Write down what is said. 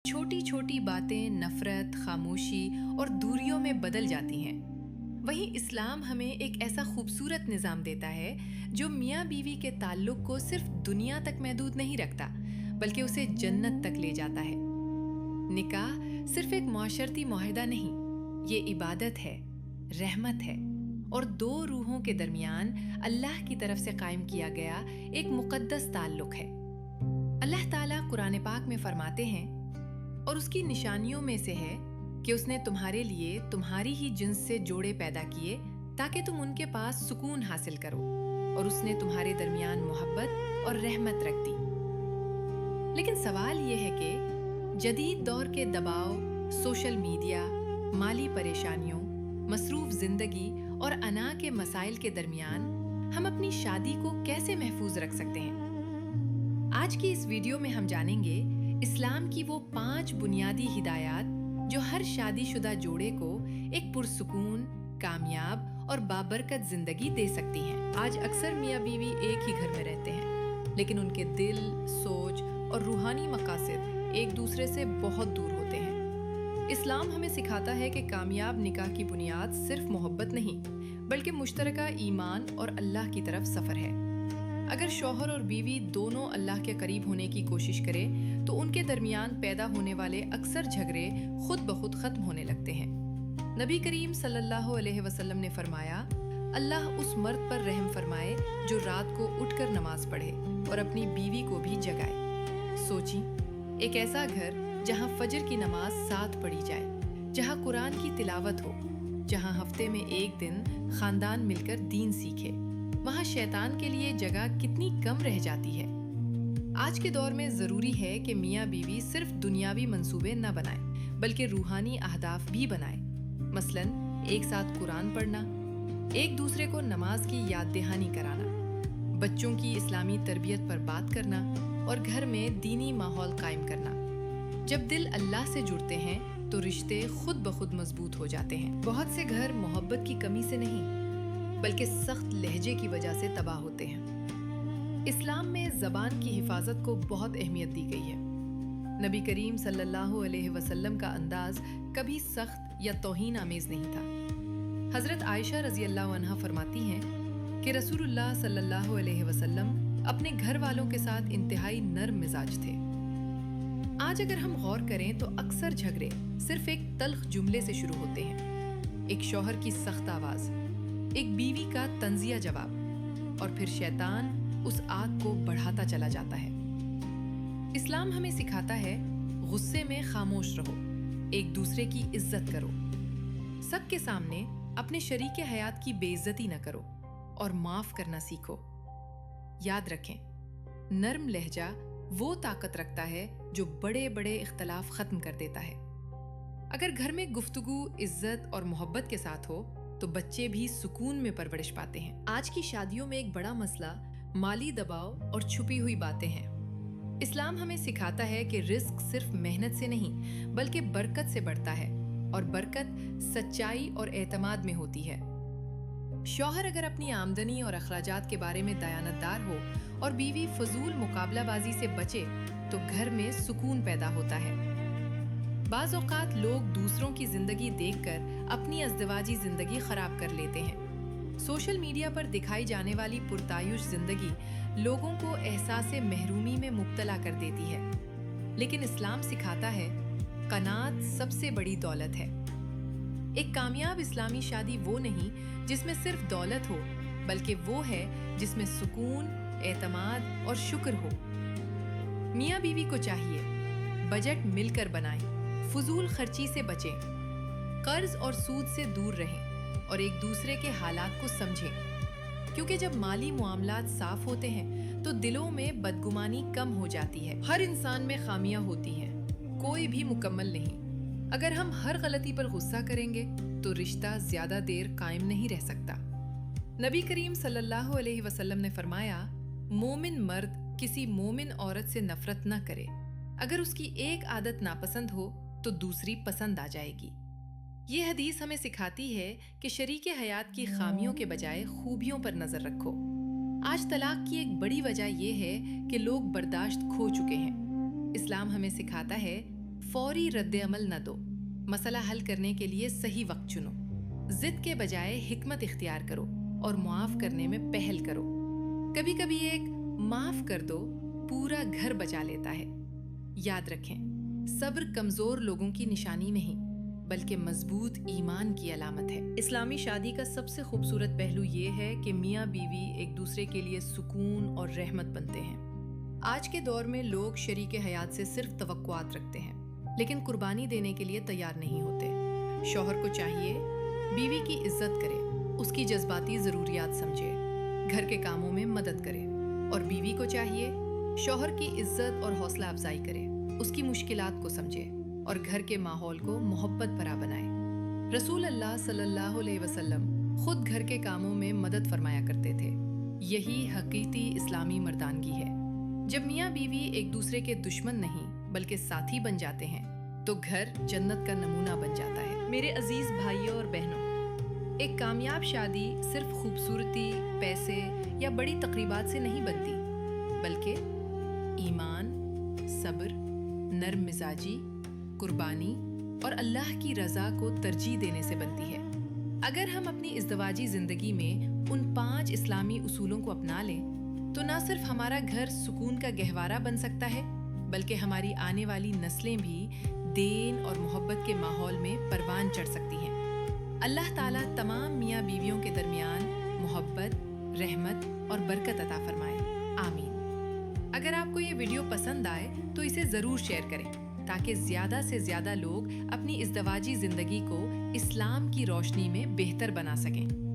छोटी छोटी बातें नफरत, खामोशी और दूरियों में बदल जाती हैं। वहीं इस्लाम हमें एक ऐसा खूबसूरत निज़ाम देता है जो मियाँ बीवी के ताल्लुक को सिर्फ दुनिया तक महदूद नहीं रखता, बल्कि उसे जन्नत तक ले जाता है। निकाह सिर्फ एक मुआशरती मुआहदा नहीं, ये इबादत है, रहमत है और दो रूहों के दरमियान अल्लाह की तरफ से कायम किया गया एक मुक़द्दस ताल्लुक है। अल्लाह ताला कुरान पाक में फरमाते हैं, और उसकी निशानियों में से है कि उसने तुम्हारे लिए तुम्हारी ही जिन्स से जोड़े पैदा किए ताकि तुम उनके पास सुकून हासिल करो, और उसने तुम्हारे दरमियान मोहब्बत और रहमत रख दी। लेकिन सवाल ये है कि जदीद दौर के दबाव, सोशल मीडिया, माली परेशानियों, मसरूफ जिंदगी और अना के मसाइल के दरमियान हम अपनी शादी को कैसे महफूज रख सकते हैं। आज की इस वीडियो में हम जानेंगे इस्लाम की वो 5 बुनियादी हिदायत जो हर शादीशुदा जोड़े को एक पुरसुकून, कामयाब और बाबरकत जिंदगी दे सकती हैं। आज अक्सर मियाँ बीवी एक ही घर में रहते हैं, लेकिन उनके दिल, सोच और रूहानी मकासद एक दूसरे से बहुत दूर होते हैं। इस्लाम हमें सिखाता है कि कामयाब निकाह की बुनियाद सिर्फ मोहब्बत नहीं, बल्कि मुश्तरका ईमान और अल्लाह की तरफ सफ़र है। अगर शौहर और बीवी दोनों अल्लाह के करीब होने की कोशिश करें तो उनके दरमियान पैदा होने वाले अक्सर झगड़े खुद ब खुद ख़त्म होने लगते हैं। नबी करीम सल्लल्लाहु अलैहि वसल्लम ने फरमाया, अल्लाह उस मर्द पर रहम फरमाए जो रात को उठकर नमाज पढ़े और अपनी बीवी को भी जगाए। सोची, एक ऐसा घर जहाँ फजर की नमाज साथ पढ़ी जाए, जहाँ कुरान की तिलावत हो, जहाँ हफ्ते में एक दिन खानदान मिलकर दीन सीखे, वहाँ शैतान के लिए जगह कितनी कम रह जाती है। आज के दौर में ज़रूरी है कि मियाँ बीवी सिर्फ दुनियावी मंसूबे न बनाएं, बल्कि रूहानी अहदाफ भी बनाएं। मसलन एक साथ कुरान पढ़ना, एक दूसरे को नमाज की याद दहानी कराना, बच्चों की इस्लामी तरबियत पर बात करना और घर में दीनी माहौल कायम करना। जब दिल अल्लाह से जुड़ते हैं तो रिश्ते खुद ब खुद मजबूत हो जाते हैं। बहुत से घर मोहब्बत की कमी से नहीं, बल्कि सख्त लहजे की वजह से तबाह होते हैं। इस्लाम में ज़बान की हिफाजत को बहुत अहमियत दी गई है। नबी करीम सल्लल्लाहु अलैहि वसल्लम का अंदाज कभी सख्त या तौहीन आमेज नहीं था। हज़रत आयशा रज़ी अल्लाह अन्हा फरमाती हैं कि रसूलुल्लाह सल्लल्लाहु अलैहि वसल्लम अपने घर वालों के साथ इंतहाई नर्म मिजाज थे। आज अगर हम गौर करें तो अक्सर झगड़े सिर्फ एक तल्ख जुमले से शुरू होते हैं। एक शौहर की सख्त आवाज़, एक बीवी का तंजिया जवाब, और फिर शैतान उस आग को बढ़ाता चला जाता है। इस्लाम हमें सिखाता है, गुस्से में खामोश रहो, एक दूसरे की इज्जत करो, सबके सामने अपने शरीके हयात की बेइज्जती न करो और माफ करना सीखो। याद रखें, नर्म लहजा वो ताकत रखता है जो बड़े बड़े इख्तलाफ खत्म कर देता है। अगर घर में गुफ्तगू, इज्जत और मोहब्बत के साथ हो तो बच्चे भी सुकून में परवरिश पाते हैं। आज की शादियों में एक बड़ा मसला माली दबाव और छुपी हुई बातें हैं। इस्लाम हमें सिखाता है कि रिस्क सिर्फ मेहनत से नहीं, बल्कि बरकत से बढ़ता है, और बरकत सच्चाई और एतमाद में होती है। शौहर अगर अपनी आमदनी और अखराजात के बारे में दयानतदार हो और बीवी फजूल मुकाबलाबाजी से बचे तो घर में सुकून पैदा होता है। बाज़ औक़ात लोग दूसरों की ज़िंदगी देखकर अपनी अज़दवाजी ज़िंदगी ख़राब कर लेते हैं। सोशल मीडिया पर दिखाई जाने वाली पुरतायुश ज़िंदगी लोगों को एहसास महरूमी में मुब्तला कर देती है, लेकिन इस्लाम सिखाता है क़नाअत सबसे बड़ी दौलत है। एक कामयाब इस्लामी शादी वो नहीं जिसमें सिर्फ दौलत हो, बल्कि वो है जिसमें सुकून, एतमाद और शुक्र हो। मियाँ बीवी को चाहिए बजट मिलकर बनाएं, फजूल खर्ची से बचें, कर्ज और सूद से दूर रहें और एक दूसरे के हालात को समझें, क्योंकि जब माली मामलात साफ होते हैं तो दिलों में बदगुमानी कम हो जाती है। हर इंसान में खामियां होती हैं, कोई भी मुकम्मल नहीं। अगर हम हर गलती पर गुस्सा करेंगे तो रिश्ता ज्यादा देर कायम नहीं रह सकता। नबी करीम सल्लल्लाहु अलैहि वसल्लम ने फरमाया, मोमिन मर्द किसी मोमिन औरत से नफरत न करे। अगर उसकी एक आदत नापसंद हो तो दूसरी पसंद आ जाएगी। ये हदीस हमें सिखाती है कि शरीके हयात की खामियों के बजाय खूबियों पर नजर रखो। आज तलाक की एक बड़ी वजह यह है कि लोग बर्दाश्त खो चुके हैं। इस्लाम हमें सिखाता है फौरी रद्द अमल न दो। मसला हल करने के लिए सही वक्त चुनो। जिद के बजाय हिकमत इख्तियार करो और मुआफ करने में पहल करो। कभी कभी एक माफ कर दो पूरा घर बचा लेता है। याद रखें, सब्र कमजोर लोगों की निशानी नहीं बल्कि मजबूत ईमान की अलामत है। इस्लामी शादी का सबसे खूबसूरत पहलू ये है कि मियाँ बीवी एक दूसरे के लिए सुकून और रहमत बनते हैं। आज के दौर में लोग शरीके हयात से सिर्फ तवक्कुआत रखते हैं, लेकिन कुर्बानी देने के लिए तैयार नहीं होते। शौहर को चाहिए बीवी की इज्जत करे, उसकी जज्बाती ज़रूरियात समझे, घर के कामों में मदद करे, और बीवी को चाहिए शौहर की इज्जत और हौसला अफजाई करे, उसकी मुश्किलात को समझे और घर के माहौल को मोहब्बत भरा बनाए। रसूल अल्लाह सल्लल्लाहु अलैहि वसल्लम खुद घर के कामों में मदद फरमाया करते थे। यही हकीकी इस्लामी मर्दानगी है। जब मियाँ बीवी एक दूसरे के दुश्मन नहीं बल्कि साथी बन जाते हैं तो घर जन्नत का नमूना बन जाता है। मेरे अजीज भाइयों और बहनों, एक कामयाब शादी सिर्फ खूबसूरती, पैसे या बड़ी तकरीबात से नहीं बनती, बल्कि ईमान, सब्र, नर्म मिजाजी, कुर्बानी और अल्लाह की रज़ा को तरजीह देने से बनती है। अगर हम अपनी इज़्दवाजी ज़िंदगी में उन 5 इस्लामी उसूलों को अपना लें तो न सिर्फ हमारा घर सुकून का गहवारा बन सकता है, बल्कि हमारी आने वाली नस्लें भी दीन और मोहब्बत के माहौल में परवान चढ़ सकती हैं। अल्लाह ताला तमाम मियाँ बीवियों के दरमियान मोहब्बत, रहमत और बरकत अता फरमाए। आमीन। अगर आपको ये वीडियो पसंद आए तो इसे ज़रूर शेयर करें ताकि ज़्यादा से ज़्यादा लोग अपनी इज़्दवाजी ज़िंदगी को इस्लाम की रोशनी में बेहतर बना सकें।